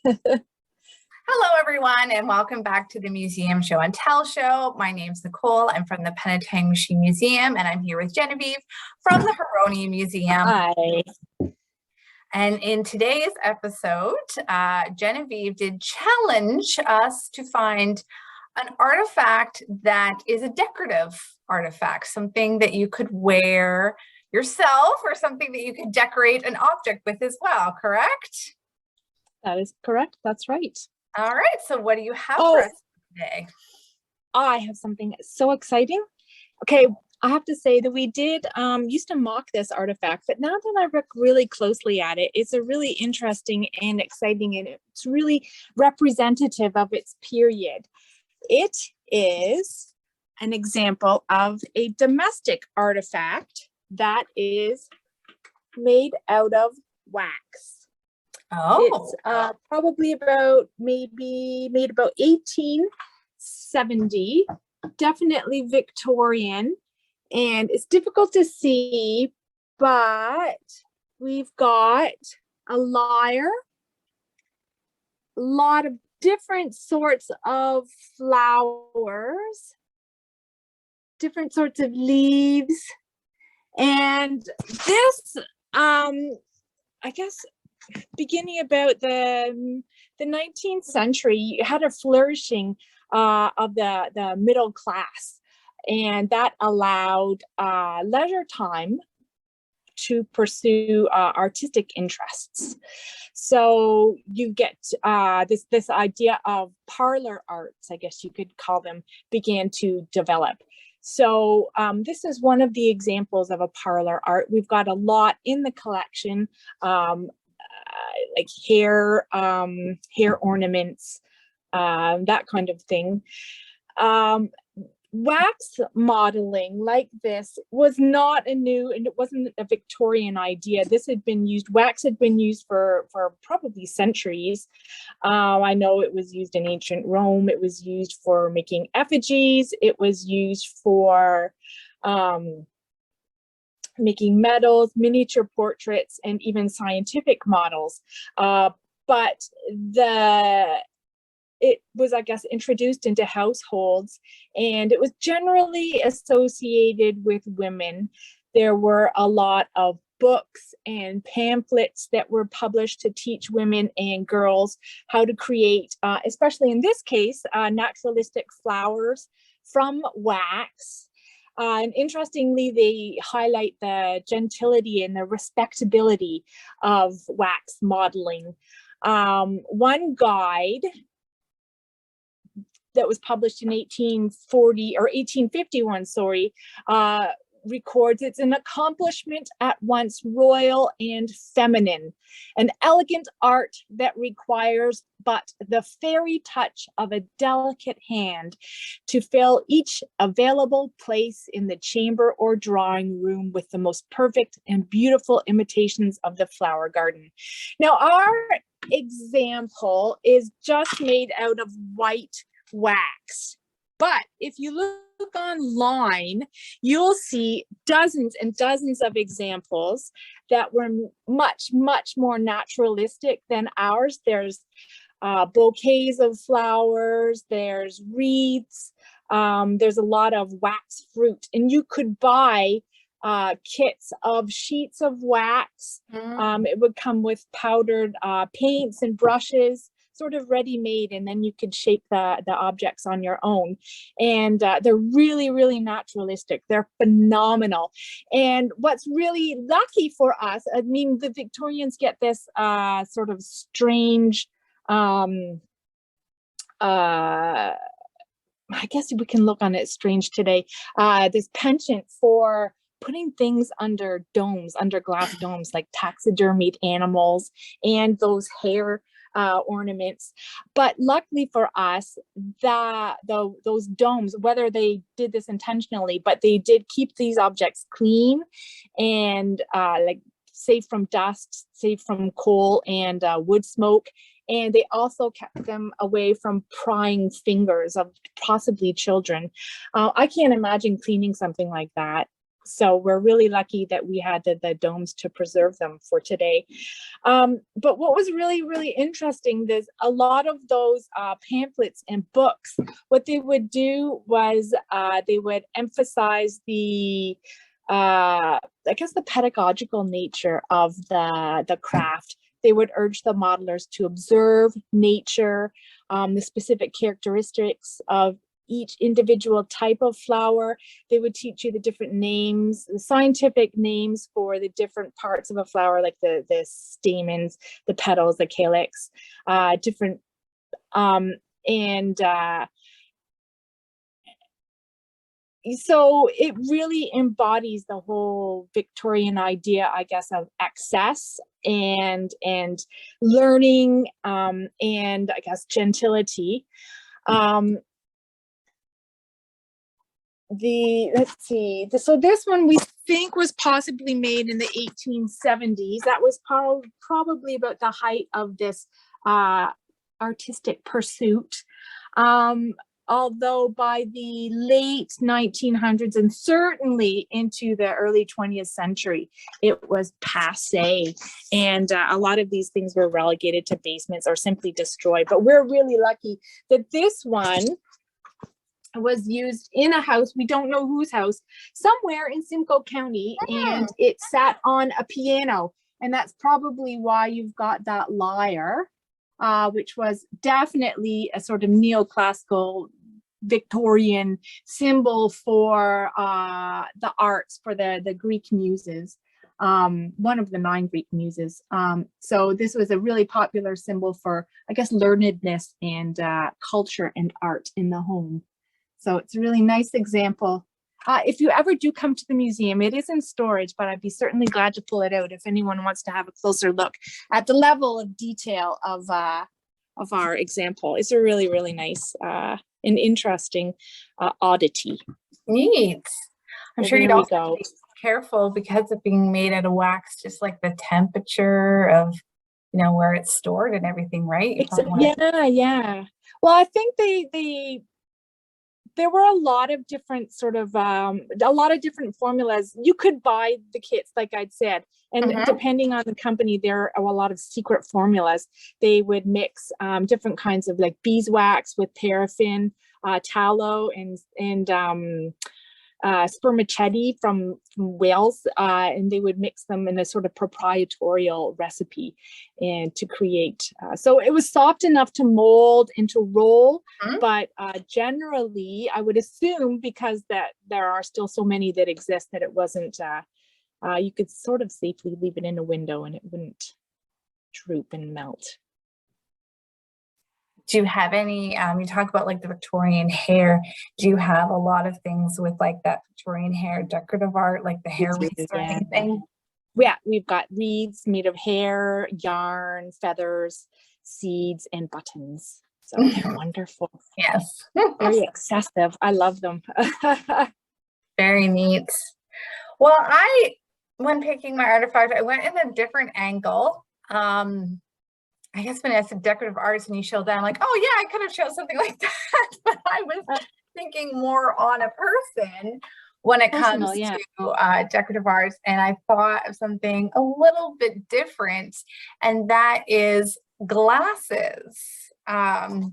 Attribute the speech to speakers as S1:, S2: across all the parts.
S1: Hello, everyone, and welcome back to the Museum Show and Tell Show. My name's Nicole. I'm from the Penetanguishene Museum, and I'm here with Genevieve from the Huronia Museum.
S2: Hi.
S1: And in today's episode, Genevieve did challenge us to find an artifact that is a decorative artifact, something that you could wear yourself or something that you could decorate an object with as well, correct?
S2: That is correct. That's right.
S1: All right, so what do you have for us today?
S2: I have something so exciting. Okay, I have to say that we did used to mock this artifact, but now that I look really closely at it, it's a really interesting and exciting, and it's really representative of its period. It is an example of a domestic artifact that is made out of wax.
S1: Oh,
S2: It's probably about maybe made about 1870, definitely Victorian, and it's difficult to see, but we've got a lyre, a lot of different sorts of flowers, different sorts of leaves, and this, I guess, beginning about the 19th century, you had a flourishing of the middle class, and that allowed leisure time to pursue artistic interests. So you get this idea of parlor arts, I guess you could call them, began to develop. So this is one of the examples of a parlor art. We've got a lot in the collection, like hair ornaments, that kind of thing. Wax modeling like this was not a new, and it wasn't a Victorian idea. This had been used, wax had been used for probably centuries. I know it was used in ancient Rome. It was used for making effigies. It was used for making medals, miniature portraits, and even scientific models. But it was, I guess, introduced into households, and it was generally associated with women. There were a lot of books and pamphlets that were published to teach women and girls how to create, especially in this case, naturalistic flowers from wax. And interestingly, they highlight the gentility and the respectability of wax modeling. One guide that was published in 1851, records it's an accomplishment at once royal and feminine, an elegant art that requires but the fairy touch of a delicate hand to fill each available place in the chamber or drawing room with the most perfect and beautiful imitations of the flower garden. Now, our example is just made out of white wax, but if you look online, you'll see dozens and dozens of examples that were much more naturalistic than ours. There's bouquets of flowers, there's wreaths, there's a lot of wax fruit, and you could buy kits of sheets of wax. It would come with powdered paints and brushes, sort of ready-made, and then you could shape the objects on your own. And they're really naturalistic. They're phenomenal. And what's really lucky for us, I mean, the Victorians get this sort of strange, I guess we can look on it strange today, this penchant for putting things under domes, under glass domes, like taxidermied animals and those hair ornaments. But luckily for us, those domes, whether they did this intentionally, but they did keep these objects clean and like safe from dust, safe from coal and wood smoke. And they also kept them away from prying fingers of possibly children. I can't imagine cleaning something like that. So we're really lucky that we had the domes to preserve them for today. But what was really, really interesting is a lot of those pamphlets and books, what they would do was they would emphasize the, I guess, the pedagogical nature of the craft. They would urge the modelers to observe nature, the specific characteristics of each individual type of flower. They would teach you the different names, the scientific names for the different parts of a flower, like the stamens, the petals, the calyx, different, so it really embodies the whole Victorian idea, I guess, of access and learning, and I guess gentility. Let's see, so this one we think was possibly made in the 1870s. That was probably about the height of this artistic pursuit. Although by the late 1900s and certainly into the early 20th century, it was passé. And a lot of these things were relegated to basements or simply destroyed. But we're really lucky that this one was used in a house, we don't know whose house, somewhere in Simcoe County, and it sat on a piano. And that's probably why you've got that lyre, which was definitely a sort of neoclassical Victorian symbol for the arts, for the Greek muses, one of the 9 Greek muses. So this was a really popular symbol for, I guess, learnedness and culture and art in the home. So it's a really nice example. If you ever do come to the museum, it is in storage, but I'd be certainly glad to pull it out if anyone wants to have a closer look at the level of detail of our example. It's a really, really nice and interesting oddity.
S1: Neat. I'm sure you'd also
S2: go.
S1: be careful because of being made out of wax, just like the temperature of, you know, where it's stored and everything, right?
S2: Yeah. Well, I think there were a lot of different sort of a lot of different formulas. You could buy the kits, like I'd said, and depending on the company, there are a lot of secret formulas. They would mix different kinds of like beeswax with paraffin, tallow, and spermaceti from Wales, and they would mix them in a sort of proprietorial recipe and to create. So it was soft enough to mold and to roll, but generally I would assume, because that there are still so many that exist, that it wasn't, you could sort of safely leave it in a window and it wouldn't droop and melt.
S1: Do you have any, you talk about like the Victorian hair, do you have a lot of things with like that Victorian hair decorative art, like the hair wreaths or anything?
S2: Yeah, we've got wreaths made of hair, yarn, feathers, seeds, and buttons. So they're wonderful.
S1: Yes.
S2: Very excessive. I love them.
S1: Very neat. Well, when picking my artifact, I went in a different angle. I guess when I said decorative arts and you showed that, I'm like, oh yeah, I could have shown something like that. But I was thinking more on a person when it comes to decorative arts. And I thought of something a little bit different, and that is glasses. Have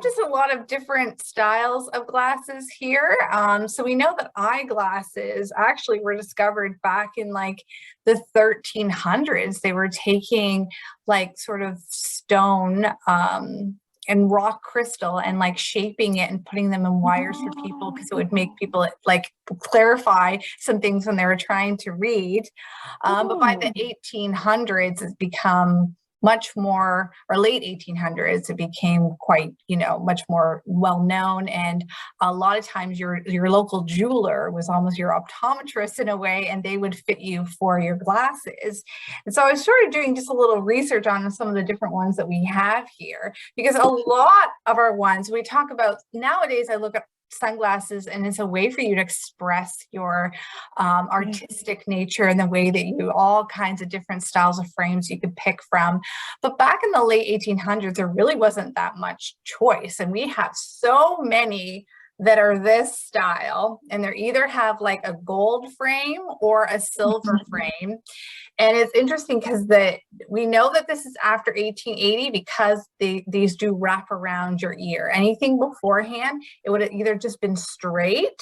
S1: just a lot of different styles of glasses here. So we know that eyeglasses actually were discovered back in like the 1300s. They were taking like sort of stone and rock crystal and like shaping it and putting them in wires for people, because it would make people like clarify some things when they were trying to read. But by the 1800s, it's become much more, or late 1800s, it became quite, much more well known. And a lot of times your local jeweler was almost your optometrist in a way, and they would fit you for your glasses. And so I was sort of doing just a little research on some of the different ones that we have here, because a lot of our ones we talk about nowadays, I look at sunglasses and it's a way for you to express your artistic nature and the way that you, all kinds of different styles of frames you could pick from. But back in the late 1800s, there really wasn't that much choice, and we have so many that are this style, and they either have like a gold frame or a silver frame. And it's interesting because we know that this is after 1880 because these do wrap around your ear. Anything beforehand, it would have either just been straight,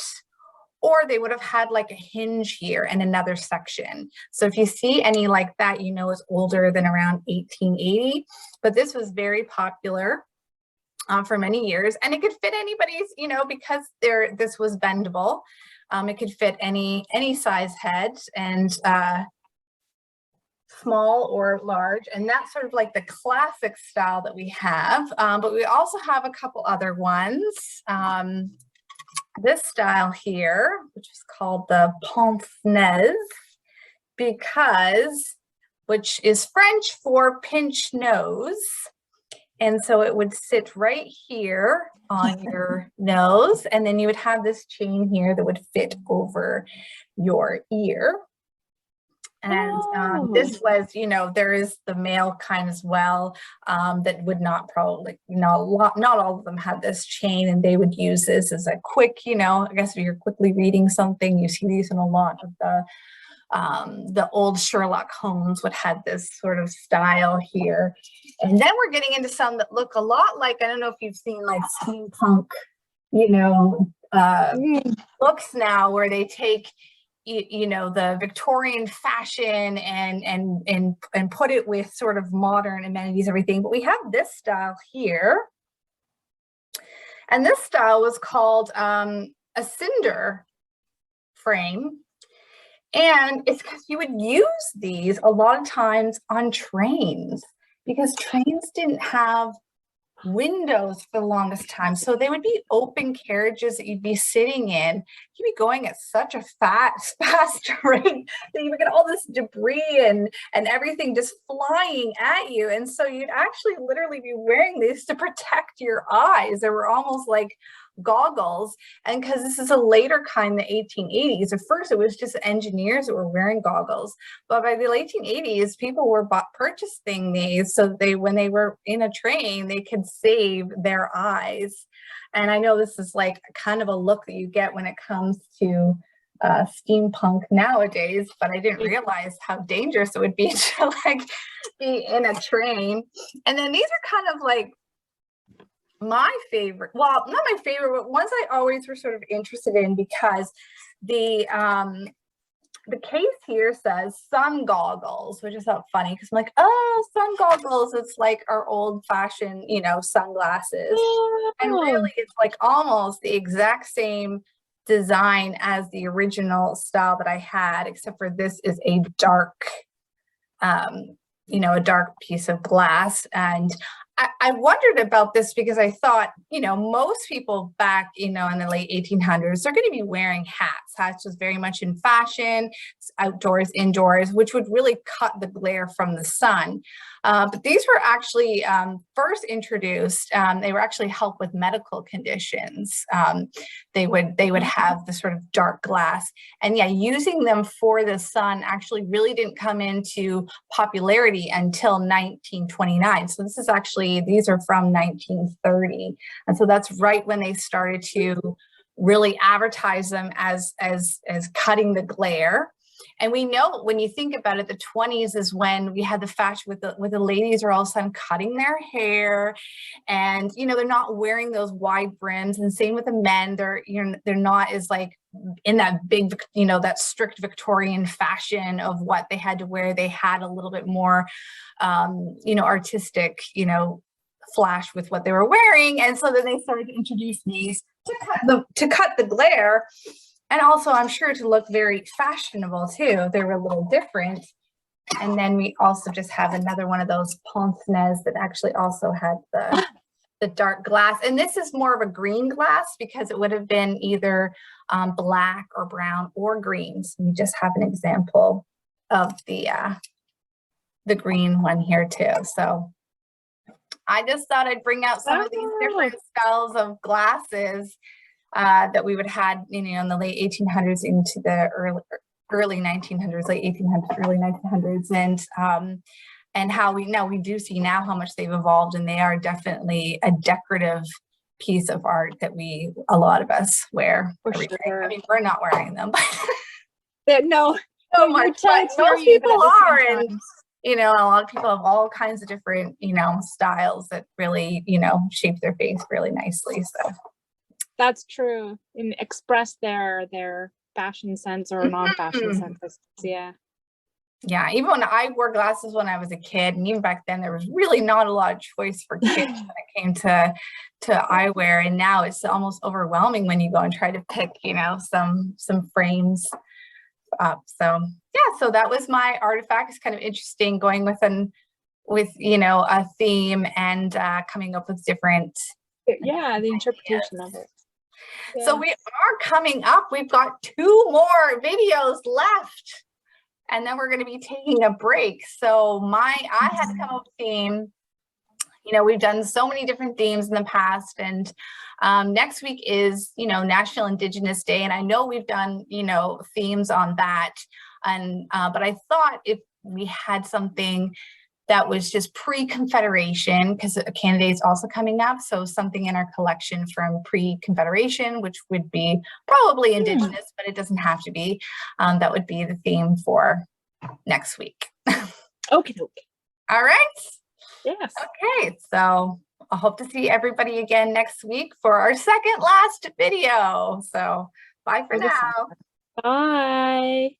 S1: or they would have had like a hinge here and another section. So if you see any like that, you know it's older than around 1880. But this was very popular for many years, and it could fit anybody's, you know, because this was bendable. It could fit any size head, and small or large, and that's sort of like the classic style that we have. But we also have a couple other ones. This style here, which is called the pince-nez, which is French for pinch nose. And so it would sit right here on your nose, and then you would have this chain here that would fit over your ear. And this was, you know, there is the male kind as well, that would not probably, not all of them had this chain, and they would use this as a quick, you know, I guess if you're quickly reading something, you see these in a lot of the old Sherlock Holmes would have this sort of style here. And then we're getting into some that look a lot like, I don't know if you've seen like steampunk, you know, books now where they take, you know, the Victorian fashion and put it with sort of modern amenities, everything. But we have this style here. And this style was called a cinder frame. And it's because you would use these a lot of times on trains, because trains didn't have windows for the longest time. So they would be open carriages that you'd be sitting in. You'd be going at such a fast rate that you would get all this debris and everything just flying at you. And so you'd actually literally be wearing these to protect your eyes. They were almost like goggles. And because this is a later kind, the 1880s, at first it was just engineers that were wearing goggles, but by the 1880s people were purchasing these so when they were in a train they could save their eyes. And I know this is like kind of a look that you get when it comes to steampunk nowadays, but I didn't realize how dangerous it would be to like be in a train. And then these are kind of like my favorite, well, not my favorite, but ones I always were sort of interested in, because the case here says sun goggles, which is so funny because I'm like, oh, sun goggles, it's like our old fashioned, you know, sunglasses. And really it's like almost the exact same design as the original style that I had, except for this is a dark, you know, a dark piece of glass. And I wondered about this because I thought, you know, most people back, you know, in the late 1800s, they're going to be wearing hats. Hats was very much in fashion, outdoors, indoors, which would really cut the glare from the sun. But these were actually first introduced. They were actually help with medical conditions. They would have the sort of dark glass, and yeah, using them for the sun actually really didn't come into popularity until 1929. So this is actually, these are from 1930, and so that's right when they started to really advertise them as cutting the glare. And we know, when you think about it, the 20s is when we had the fashion with the ladies are all of a sudden cutting their hair, and you know, they're not wearing those wide brims, and same with the men, they're not as like in that big, you know, that strict Victorian fashion of what they had to wear. They had a little bit more you know, artistic, you know, flash with what they were wearing. And so then they started to introduce these to cut the glare. And also, I'm sure to look very fashionable too. They were a little different. And then we also just have another one of those pince-nez that actually also had the dark glass. And this is more of a green glass because it would have been either black or brown or green. So we just have an example of the green one here too. So I just thought I'd bring out some of these different styles of glasses that we would had, you know, in the late 1800s into the early 1900s, late 1800s, early 1900s, and how we do see now how much they've evolved, and they are definitely a decorative piece of art that a lot of us wear
S2: For
S1: every day.
S2: sure.
S1: I mean, we're not wearing them,
S2: No,
S1: so
S2: you're
S1: much,
S2: telling
S1: but most
S2: theory, but
S1: people
S2: at the
S1: are,
S2: same
S1: and
S2: time.
S1: a lot of people have all kinds of different, styles that really, shape their face really nicely. So
S2: That's true. And express their fashion sense or non-fashion
S1: Mhm.
S2: sense. Yeah.
S1: Yeah, even when I wore glasses when I was a kid, and even back then, there was really not a lot of choice for kids when it came to eyewear, and now it's almost overwhelming when you go and try to pick, some frames up. So yeah, so that was my artifact. It's kind of interesting going with a theme and coming up with different
S2: Yeah, the interpretation
S1: ideas.
S2: of it.
S1: So
S2: Yeah.
S1: we are coming up. We've got 2 more videos left, and then we're going to be taking a break. So I had to come up with a theme. We've done so many different themes in the past, and next week is, National Indigenous Day, and I know we've done, themes on that, and but I thought if we had something that was just pre-Confederation, because Canada is also coming up, so something in our collection from pre-Confederation, which would be probably Indigenous, but it doesn't have to be. That would be the theme for next week.
S2: Okay.
S1: All right.
S2: Yes.
S1: Okay, so I hope to see everybody again next week for our second last video. So bye for now.
S2: Bye.